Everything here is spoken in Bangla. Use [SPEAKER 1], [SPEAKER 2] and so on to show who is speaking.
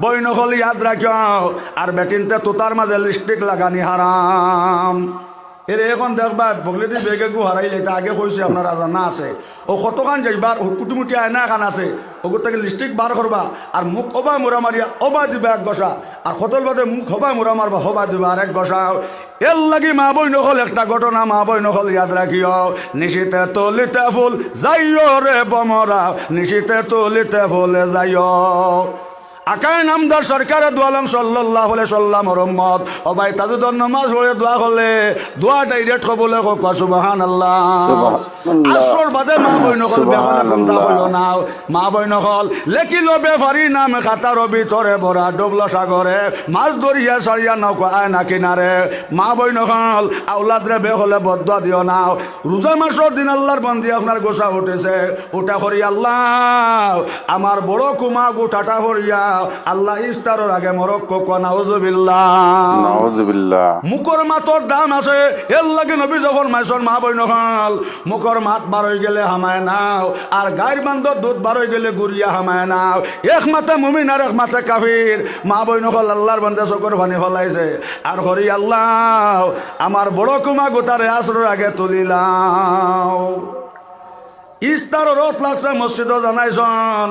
[SPEAKER 1] বইন হল ইয়াদ রাখিও। আর বেটিনতে তোতার মাঝে লিপস্টিক লাগানি হারাম। এর এখন দেখবা বগলে দিয়ে বেগে গু হারাই এটা আগে কইছে আপনার জানা আছে। ও কতখান যাইবার কুটুমুটি আয়না খান আছে ওগুর থেকে লিপস্টিক বার করবা আর মুখ হবা মোরা মারিয়া অবা দিবা এক গসা আর কতল বাদে মুখ হবা মোরা মারবা হবা দিবা আর এক গসা। এর লাগি মা বই নকল একটা ঘটনা মা বই নকল ইয়াদ রাখিও। নিশিতে তলিতে ফুল যাইও রে বমরা, নিশিতে তলিতে ফুল যাইও। আকায় নামদার সরকারে দোয়ালাম সাল্লাল্লাহু আলাইহি সাল্লাম রহমত ও ভাই তাজুদর নামাজ পড়ে দোয়া করলে দোয়া ডাইরেক্ট কবুল হোক সুবহানাল্লাহ। আসর বাদে মা বই নকল বেহলা কমতা হইল না। মা বই নকল লেখিল বেফারি নাম খাতার ভিতরে ভরা ডুবলো সাগরে মাছ ধরিয়া সারিয়া নৌকা আয় না কিনারে। মা বই নকল আউলাদ রে বেহলে বদুয়া দিও না। রোজা মাসের দিন আল্লাহর বান্দি আপনার গোসা উঠেছে ওটা করি আল্লাহ আমার বড় কুমা গোটাটা করিয়া আল্লাহ ইফতারের আগে মরক্কো কো নাউযুবিল্লাহ। মুখর মাতর দাম আছে এর লাগে নবী যখন মাইসর মা বই নকল মুখর মাত বার হয়ে গেলে হামায় নাও আর গায়ের বান্ধব দুধ বার হয়ে গেলে গুড়িয়া হামায় নাও। এক মাথা মুমিন আর এক মাথা কাফির। মা বই নকল আল্লাহর বান্দা চকর পানি ফলাইছে আর হরি আল্লাহ আমার বড় কুমা গোটারে আসরের আগে তুলিলাম। ইফতার রত লাগছে মসজিদও জানাইছন